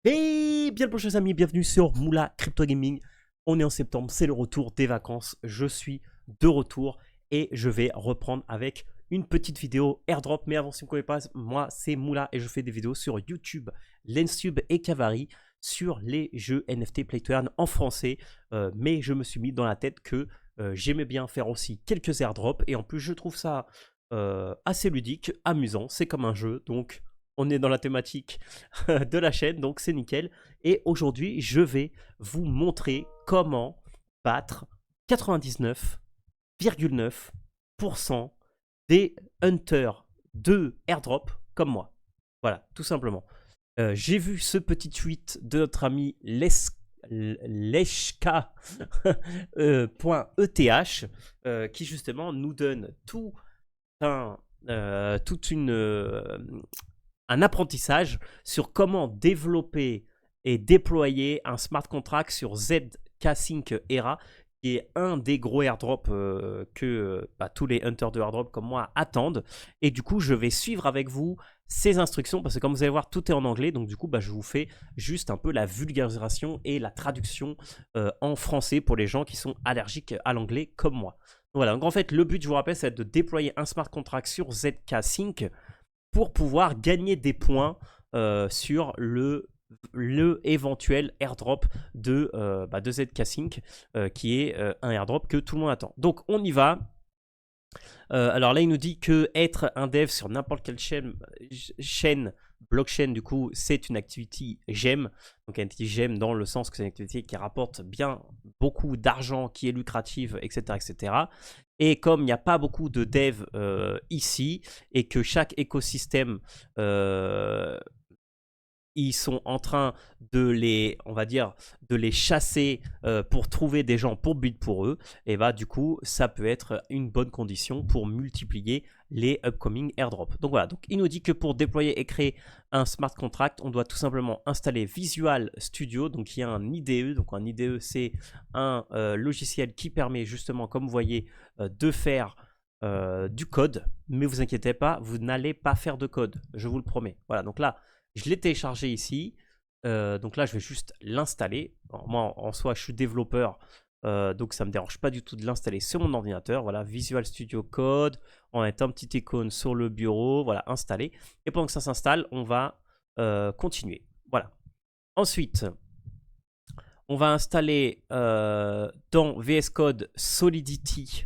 Et bien le bonjour les amis, bienvenue sur Moula Crypto Gaming. On est en septembre, c'est le retour des vacances. Je suis de retour et je vais reprendre avec une petite vidéo airdrop. Mais avant, si vous ne connaissez pas, moi c'est Moula et je fais des vidéos sur YouTube, Lensub et Kavari sur les jeux NFT Play to Earn en français. Mais je me suis mis dans la tête que j'aimais bien faire aussi quelques airdrops et en plus je trouve ça assez ludique, amusant. C'est comme un jeu, donc on est dans la thématique de la chaîne, donc c'est nickel. Et aujourd'hui, je vais vous montrer comment battre 99,9% des hunters de airdrop comme moi. Voilà, tout simplement. J'ai vu ce petit tweet de notre ami Leshka.eth qui justement nous donne un, toute une, un apprentissage sur comment développer et déployer un smart contract sur ZK-Sync Era, qui est un des gros airdrops que tous les hunters de airdrop comme moi attendent. Et du coup, je vais suivre avec vous ces instructions, parce que comme vous allez voir, tout est en anglais. Donc du coup, je vous fais juste un peu la vulgarisation et la traduction en français pour les gens qui sont allergiques à l'anglais comme moi. Voilà, donc en fait, le but, je vous rappelle, c'est de déployer un smart contract sur ZK-Sync pour pouvoir gagner des points sur le éventuel airdrop de ZK Sync, qui est un airdrop que tout le monde attend. Donc on y va. Alors là, il nous dit que être un dev sur n'importe quelle chaîne blockchain, du coup, c'est une activité j'aime. Donc, une activité j'aime dans le sens que c'est une activité qui rapporte bien beaucoup d'argent, qui est lucrative, etc., etc. Et comme il n'y a pas beaucoup de devs ici et que chaque écosystème ils sont en train de les, on va dire, de les chasser pour trouver des gens pour build pour eux, et bah du coup, ça peut être une bonne condition pour multiplier les upcoming airdrops. Donc voilà, donc il nous dit que pour déployer et créer un smart contract, on doit tout simplement installer Visual Studio, donc il y a un IDE, donc un IDE c'est un logiciel qui permet justement, comme vous voyez, de faire du code, mais vous inquiétez pas, vous n'allez pas faire de code, je vous le promets. Voilà, donc là, je l'ai téléchargé ici. Donc là, je vais juste l'installer. Moi, en soi, je suis développeur. Donc ça ne me dérange pas du tout de l'installer sur mon ordinateur. Voilà, Visual Studio Code. On a un petit icône sur le bureau. Voilà, installé. Et pendant que ça s'installe, on va continuer. Voilà. Ensuite, on va installer dans VS Code Solidity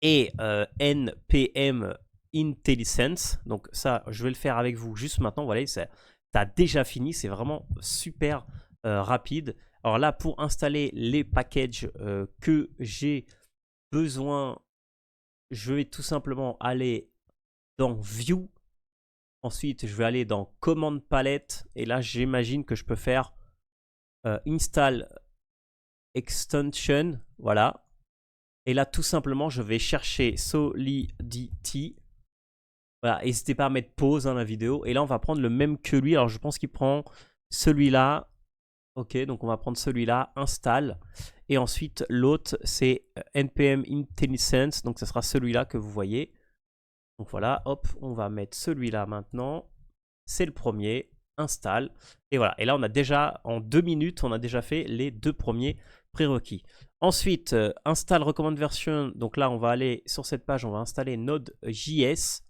et NPM IntelliSense. Donc ça, je vais le faire avec vous juste maintenant. Voilà, ça a déjà fini. C'est vraiment super rapide. Alors là, pour installer les packages que j'ai besoin, je vais tout simplement aller dans View. Ensuite, je vais aller dans Command Palette. Et là, j'imagine que je peux faire Install Extension. Voilà. Et là, tout simplement, je vais chercher Solidity. Voilà, n'hésitez pas à mettre pause dans la vidéo. Et là, on va prendre le même que lui. Alors, je pense qu'il prend celui-là. Ok, donc on va prendre celui-là, install. Et ensuite, l'autre, c'est NPM IntelliSense. Donc, ce sera celui-là que vous voyez. Donc voilà, hop, on va mettre celui-là maintenant. C'est le premier, install. Et voilà, et là, on a déjà, en 2 minutes, on a déjà fait les 2 premiers prérequis. Ensuite, install recommand version. Donc là, on va aller sur cette page, on va installer Node.js.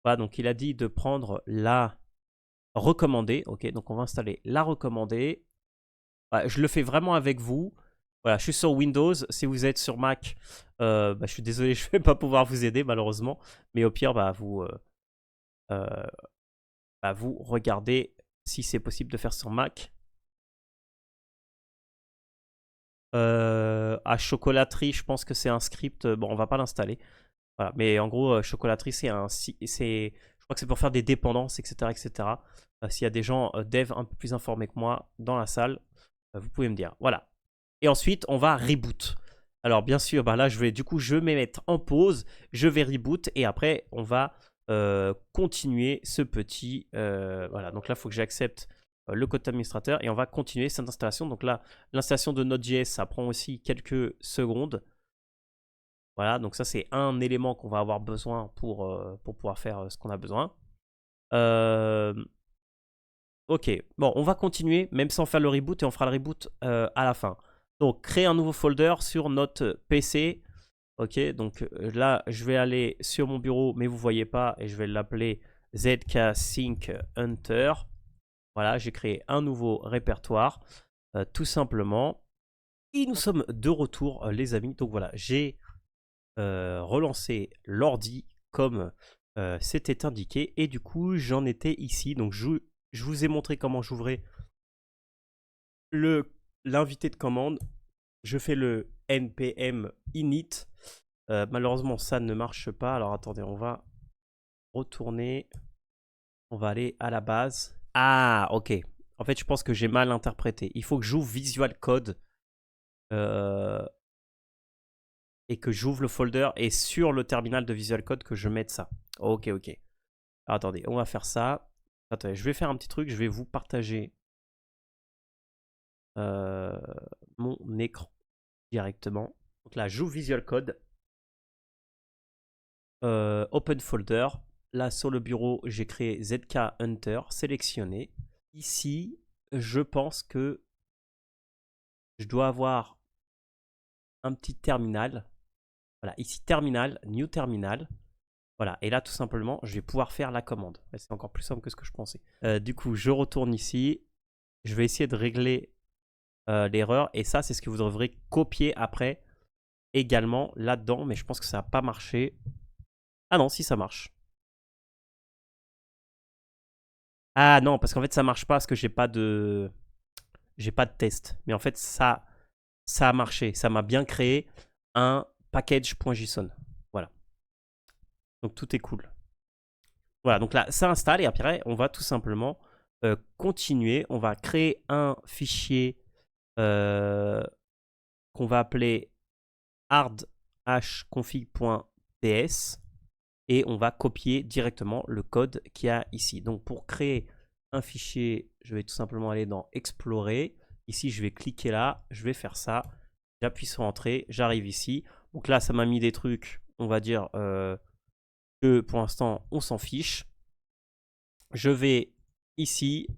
Voilà, donc il a dit de prendre la recommandée. Ok, donc on va installer la recommandée. Voilà, je le fais vraiment avec vous. Voilà, je suis sur Windows. Si vous êtes sur Mac, je suis désolé, je ne vais pas pouvoir vous aider malheureusement. Mais au pire, euh, vous regardez si c'est possible de faire sur Mac. À Chocolaterie, je pense que c'est un script. Bon, on va pas l'installer. Voilà. Mais en gros, Chocolaterie, je crois que c'est pour faire des dépendances, etc. etc. S'il y a des gens dev un peu plus informés que moi dans la salle, vous pouvez me dire. Voilà. Et ensuite, on va reboot. Alors, bien sûr, là, je vais me mettre en pause. Je vais reboot et après, on va continuer ce petit. Voilà. Donc là, il faut que j'accepte le code administrateur et on va continuer cette installation. Donc là, l'installation de Node.js, ça prend aussi quelques secondes. Voilà, donc ça c'est un élément qu'on va avoir besoin pour pouvoir faire ce qu'on a besoin. Ok, bon, on va continuer, même sans faire le reboot, et on fera le reboot à la fin. Donc, créer un nouveau folder sur notre PC. Ok, donc là, je vais aller sur mon bureau, mais vous ne voyez pas, et je vais l'appeler ZK Sync Hunter. Voilà, j'ai créé un nouveau répertoire, tout simplement. Et nous sommes de retour, les amis. Donc voilà, j'ai relancé l'ordi comme c'était indiqué. Et du coup, j'en étais ici. Donc je vous ai montré comment j'ouvrais l'invité de commande. Je fais le npm init. Malheureusement, ça ne marche pas. Alors attendez, on va retourner. On va aller à la base. Ah, ok. En fait, je pense que j'ai mal interprété. Il faut que j'ouvre Visual Code et que j'ouvre le folder et sur le terminal de Visual Code que je mette ça. Ok, ok. Alors, attendez, on va faire ça. Attendez, je vais faire un petit truc. Je vais vous partager mon écran directement. Donc là, j'ouvre Visual Code. Open folder. Là, sur le bureau, j'ai créé ZK Hunter, sélectionné. Ici, je pense que je dois avoir un petit terminal. Voilà, ici, terminal, new terminal. Voilà, et là, tout simplement, je vais pouvoir faire la commande. C'est encore plus simple que ce que je pensais. Du coup, je retourne ici. Je vais essayer de régler l'erreur. Et ça, c'est ce que vous devrez copier après également là-dedans. Mais je pense que ça n'a pas marché. Ah non, si ça marche. Ah non, parce qu'en fait, ça marche pas parce que j'ai pas de test. Mais en fait, ça a marché. Ça m'a bien créé un package.json. Voilà. Donc tout est cool. Voilà, donc là, ça installe et après, on va tout simplement continuer. On va créer un fichier qu'on va appeler hardhconfig.ts et on va copier directement le code qu'il y a ici. Donc pour créer un fichier, je vais tout simplement aller dans Explorer. Ici, je vais cliquer là, je vais faire ça. J'appuie sur Entrée, j'arrive ici. Donc là, ça m'a mis des trucs, on va dire que pour l'instant, on s'en fiche. Je vais ici.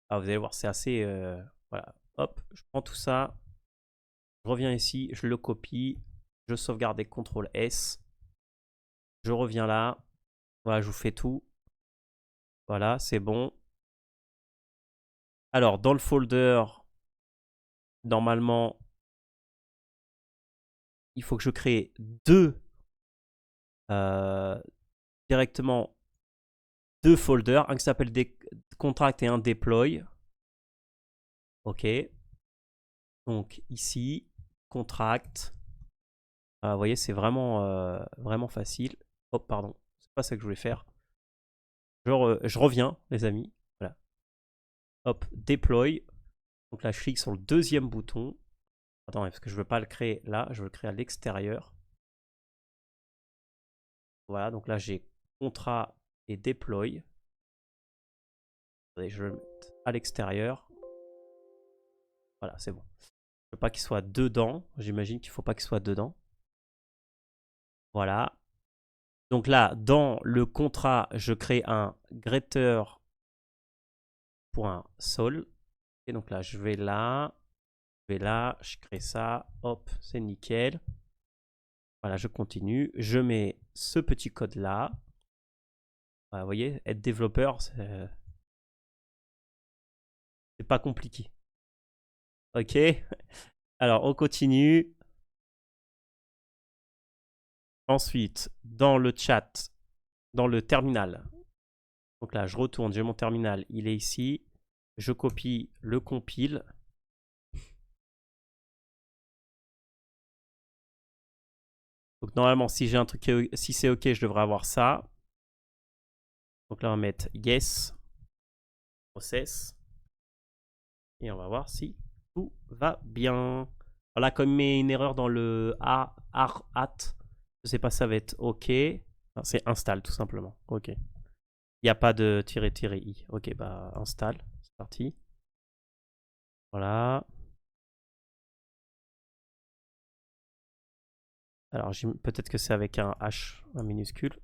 Ah, vous allez voir, c'est assez... voilà, hop, je prends tout ça. Je reviens ici, je le copie. Je sauvegarde et CTRL S. Je reviens là. Voilà, je vous fais tout. Voilà, c'est bon. Alors, dans le folder, normalement, il faut que je crée euh, directement deux folders. Un qui s'appelle Contract et un Deploy. OK. Donc, ici, Contract. Vous voyez, c'est vraiment facile. Hop, pardon. C'est pas ça que je voulais faire. Je reviens, les amis. Voilà. Hop, Deploy. Donc là, je clique sur le deuxième bouton. Attends, parce que je ne veux pas le créer là, je veux le créer à l'extérieur. Voilà, donc là, j'ai contrat et deploy. Attendez, je vais le mettre à l'extérieur. Voilà, c'est bon. Je veux pas qu'il soit dedans. J'imagine qu'il ne faut pas qu'il soit dedans. Voilà. Donc là, dans le contrat, je crée un greater.sol. Et donc là, je vais là, je crée ça. Hop, c'est nickel. Voilà, je continue. Je mets ce petit code là. Voilà, vous voyez, être développeur, c'est pas compliqué. Ok. Alors, on continue. Ensuite, dans le chat, dans le terminal. Donc là, je retourne, j'ai mon terminal, il est ici. Je copie le compile. Donc normalement, si j'ai un truc, si c'est OK, je devrais avoir ça. Donc là, on va mettre yes, process. Et on va voir si tout va bien. Voilà, comme il met une erreur dans le at, je sais pas si ça va être OK. C'est install tout simplement. OK. Il n'y a pas de -i. OK, bah install. C'est parti. Voilà. Alors, peut-être que c'est avec un H, un minuscule.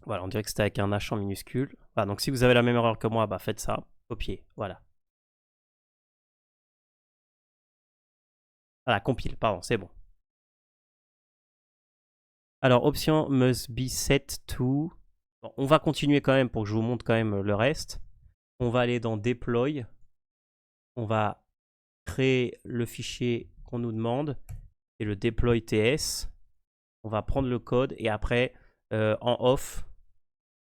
Voilà, on dirait que c'était avec un H en minuscule. Voilà, donc si vous avez la même erreur que moi, bah faites ça. Copier, voilà. Voilà, compile, pardon, c'est bon. Alors, option must be set to. Bon, on va continuer quand même pour que je vous montre quand même le reste. On va aller dans Deploy. On va créer le fichier qu'on nous demande. Et le deploy TS. On va prendre le code et après, en off,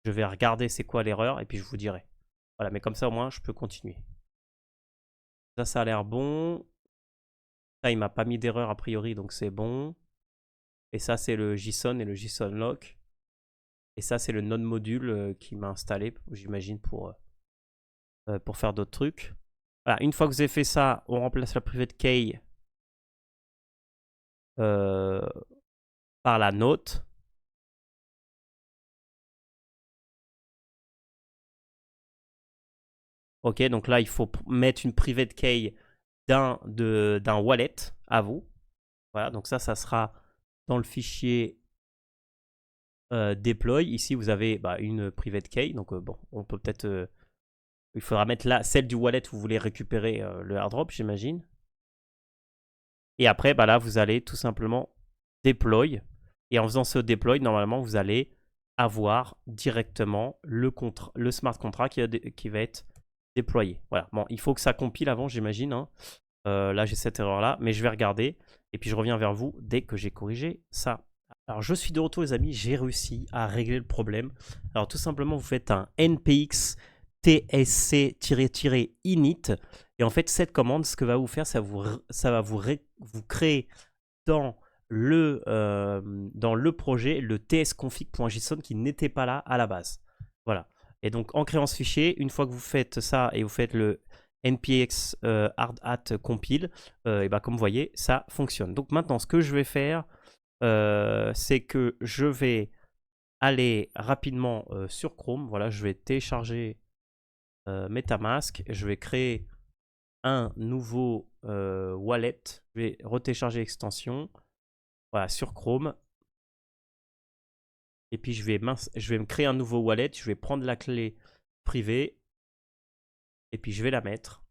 je vais regarder c'est quoi l'erreur et puis je vous dirai. Voilà, mais comme ça au moins, je peux continuer. Ça a l'air bon. Ça, il m'a pas mis d'erreur a priori, donc c'est bon. Et ça, c'est le JSON et le JSON lock. Et ça, c'est le node module qui m'a installé, j'imagine, pour faire d'autres trucs. Voilà, une fois que vous avez fait ça, on remplace la private key par la note. Ok, donc là, il faut mettre une private key d'un wallet à vous. Voilà, donc ça sera dans le fichier deploy. Ici, vous avez une private key. Donc, bon, on peut peut-être... il faudra mettre là celle du wallet où vous voulez récupérer le airdrop, j'imagine. Et après, là, vous allez tout simplement deploy. Et en faisant ce deploy, normalement, vous allez avoir directement le smart contract qui va être déployé. Voilà. Bon, il faut que ça compile avant, j'imagine. Hein. Là, j'ai cette erreur-là, mais je vais regarder. Et puis, je reviens vers vous dès que j'ai corrigé ça. Alors, je suis de retour, les amis. J'ai réussi à régler le problème. Alors, tout simplement, vous faites un npx tsc-init. Et en fait, cette commande, ce que va vous faire, ça va vous créer dans le projet le tsconfig.json qui n'était pas là à la base. Voilà. Et donc, en créant ce fichier, une fois que vous faites ça et vous faites le npx hard compile, et comme vous voyez, ça fonctionne. Donc maintenant, ce que je vais faire, c'est que je vais aller rapidement sur Chrome. Voilà, je vais télécharger MetaMask. Je vais créer un nouveau wallet. Je vais retélécharger l'extension. Voilà, sur Chrome. Et puis je vais me créer un nouveau wallet. Je vais prendre la clé privée. Et puis je vais la mettre.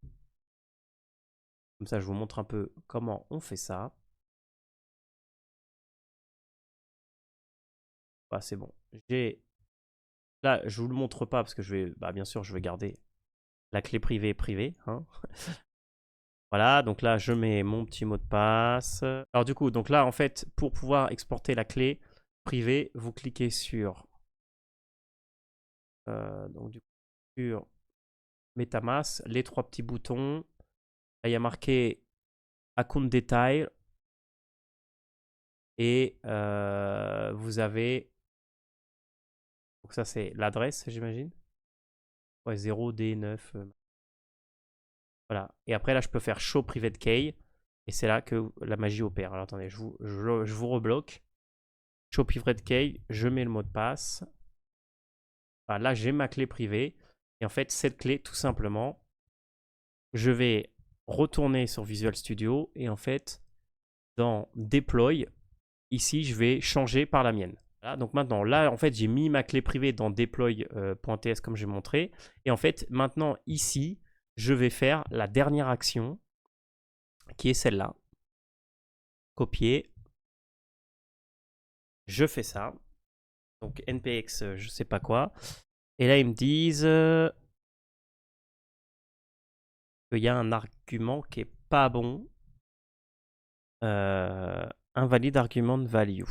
Comme ça, je vous montre un peu comment on fait ça. Voilà, c'est bon. Là, je vous le montre pas parce que je vais, bien sûr, je vais garder la clé privée. Hein. Voilà, donc là, je mets mon petit mot de passe. Alors du coup, donc là, en fait, pour pouvoir exporter la clé privée, vous cliquez sur, sur MetaMask, les trois petits boutons. Là, il y a marqué Account Detail. Et vous avez, donc ça c'est l'adresse, j'imagine. Ouais, 0D9. Voilà. Et après, là, je peux faire Show Private Key. Et c'est là que la magie opère. Alors, attendez, je vous rebloque. Show Private Key, je mets le mot de passe. Voilà, là, j'ai ma clé privée. Et en fait, cette clé, tout simplement, je vais retourner sur Visual Studio. Et en fait, dans Deploy, ici, je vais changer par la mienne. Voilà, donc maintenant, là, en fait, j'ai mis ma clé privée dans deploy.ts comme j'ai montré. Et en fait, maintenant, ici, je vais faire la dernière action qui est celle-là. Copier. Je fais ça. Donc npx, je sais pas quoi. Et là, ils me disent qu'il y a un argument qui est pas bon. Invalide argument de value.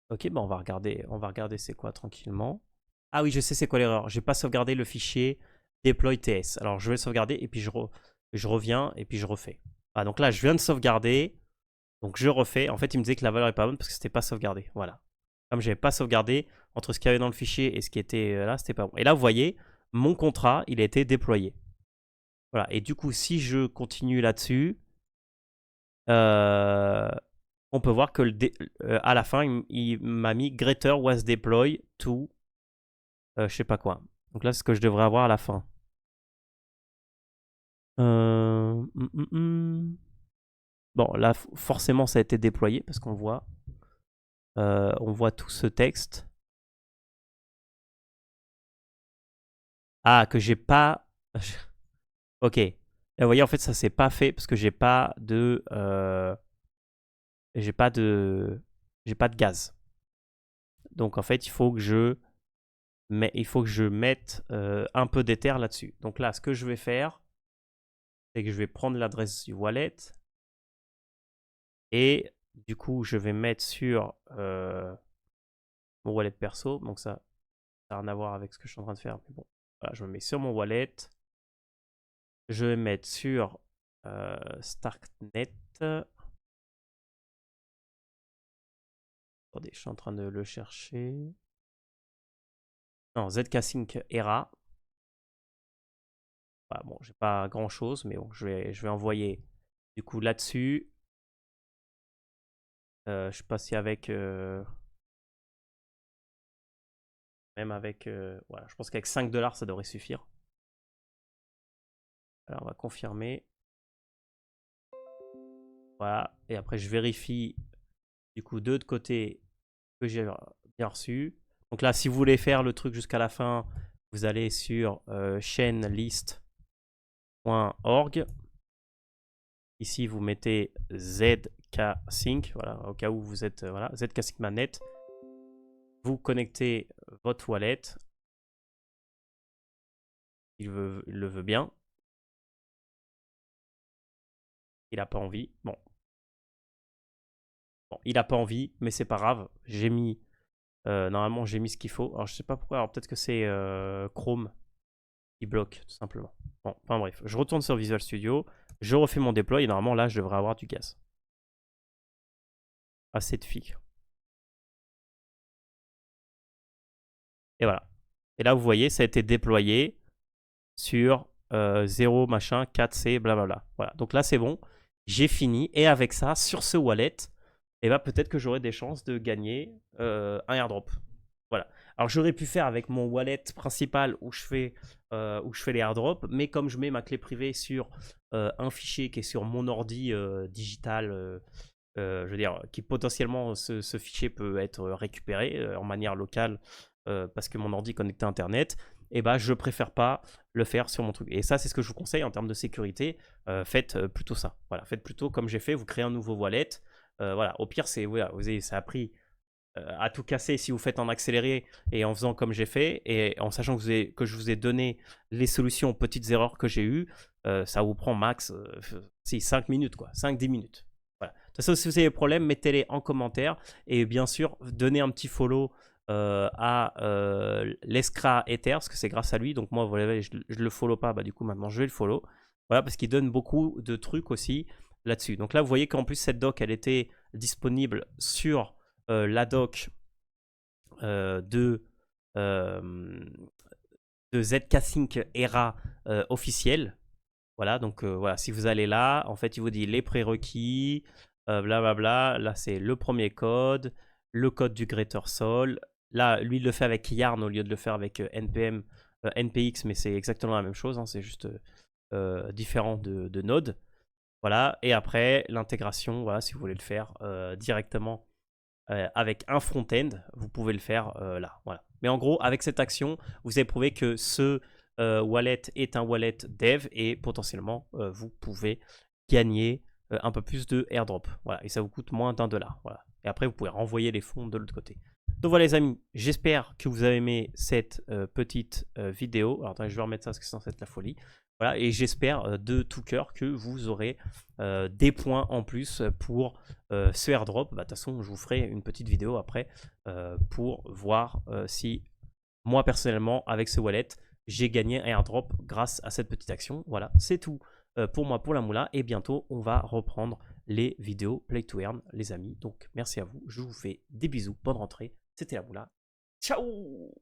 Ok, on va regarder c'est quoi tranquillement. Ah oui, je sais c'est quoi l'erreur. J'ai pas sauvegardé le fichier deploy.ts. Alors je vais sauvegarder et puis je reviens et puis je refais. Ah, donc là, je viens de sauvegarder. Donc je refais. En fait, il me disait que la valeur est pas bonne parce que c'était pas sauvegardé. Voilà. Comme j'avais pas sauvegardé, entre ce qu'il y avait dans le fichier et ce qui était là, c'était pas bon. Et là, vous voyez, mon contrat, il a été déployé. Voilà. Et du coup, si je continue là-dessus, on peut voir que à la fin, il m'a mis Greater was deployed to je sais pas quoi. Donc là, c'est ce que je devrais avoir à la fin. Bon, là, forcément, ça a été déployé parce qu'on voit tout ce texte. Ah, que j'ai pas... Ok. Et vous voyez, en fait, ça s'est pas fait parce que j'ai pas de... J'ai pas de... J'ai pas de gaz. Donc, en fait, il faut que je mette un peu d'éther là-dessus. Donc là, ce que je vais faire, c'est que je vais prendre l'adresse du wallet. Et du coup, je vais mettre sur mon wallet perso. Donc ça n'a rien à voir avec ce que je suis en train de faire. Mais bon, voilà, je me mets sur mon wallet. Je vais mettre sur Starknet. Attendez, je suis en train de le chercher. Non, ZK-Sync ERA. Voilà, bon, j'ai pas grand chose, mais bon, je vais envoyer du coup là-dessus. Je sais pas si avec. Même avec. Voilà, je pense qu'avec 5 $, ça devrait suffire. Alors, on va confirmer. Voilà. Et après, je vérifie du coup de l'autre côté que j'ai bien reçu. Donc là, si vous voulez faire le truc jusqu'à la fin, vous allez sur chainlist.org. Ici, vous mettez ZK-Sync, voilà, au cas où vous êtes, voilà, ZK-Sync manette. Vous connectez votre wallet. Il le veut bien. Il n'a pas envie. Bon, il n'a pas envie, mais c'est pas grave. J'ai mis, normalement, j'ai mis ce qu'il faut. Alors, je sais pas pourquoi. Alors, peut-être que c'est Chrome qui bloque, tout simplement. Bon, enfin bref. Je retourne sur Visual Studio. Je refais mon déploy et normalement, là, je devrais avoir du gaz. Assez de filles. Et voilà. Et là, vous voyez, ça a été déployé sur 0, machin, 4C, blablabla. Voilà. Donc là, c'est bon. J'ai fini. Et avec ça, sur ce wallet, eh ben, peut-être que j'aurai des chances de gagner un airdrop. Voilà. Alors, j'aurais pu faire avec mon wallet principal où je fais les airdrops. Mais comme je mets ma clé privée sur un fichier qui est sur mon ordi digital, je veux dire, qui potentiellement, ce fichier peut être récupéré en manière locale parce que mon ordi est connecté à Internet, et bah, je préfère pas le faire sur mon truc. Et ça, c'est ce que je vous conseille en termes de sécurité. Faites plutôt ça. Voilà, faites plutôt comme j'ai fait, vous créez un nouveau wallet. Voilà, au pire, voilà, ça a pris à tout casser si vous faites en accéléré et en faisant comme j'ai fait, et en sachant que je vous ai donné les solutions aux petites erreurs que j'ai eues, ça vous prend max 5 minutes, quoi, 5-10 minutes. Voilà. De toute façon, si vous avez des problèmes, mettez-les en commentaire. Et bien sûr, donnez un petit follow à l'Escra Ether, parce que c'est grâce à lui. Donc moi, vous voyez, je le follow pas, bah du coup maintenant je vais le follow. Voilà, parce qu'il donne beaucoup de trucs aussi là-dessus. Donc là, vous voyez qu'en plus cette doc, elle était disponible sur la doc de ZK-Sync ERA officiel. Voilà, donc voilà, si vous allez là, en fait, il vous dit les prérequis, blablabla. Là, c'est le premier code, le code du Greater Sol. Là, lui, il le fait avec Yarn au lieu de le faire avec NPM, NPX, mais c'est exactement la même chose, hein, c'est juste différent de node. Voilà, et après, l'intégration, voilà, si vous voulez le faire directement avec un front-end, vous pouvez le faire là. Voilà. Mais en gros, avec cette action, vous avez prouvé que ce wallet est un wallet dev et potentiellement, vous pouvez gagner un peu plus de airdrop. Voilà. Et ça vous coûte moins d'1 $. Voilà. Et après, vous pouvez renvoyer les fonds de l'autre côté. Donc voilà les amis, j'espère que vous avez aimé cette petite vidéo. Alors attendez, je vais remettre ça parce que sinon c'est de la folie. Voilà, et j'espère de tout cœur que vous aurez des points en plus pour ce airdrop. Bah, de toute façon, je vous ferai une petite vidéo après pour voir si moi personnellement, avec ce wallet, j'ai gagné un airdrop grâce à cette petite action. Voilà, c'est tout pour moi pour la moula. Et bientôt, on va reprendre les vidéos Play to Earn, les amis. Donc, merci à vous. Je vous fais des bisous. Bonne rentrée. C'était la moula. Ciao!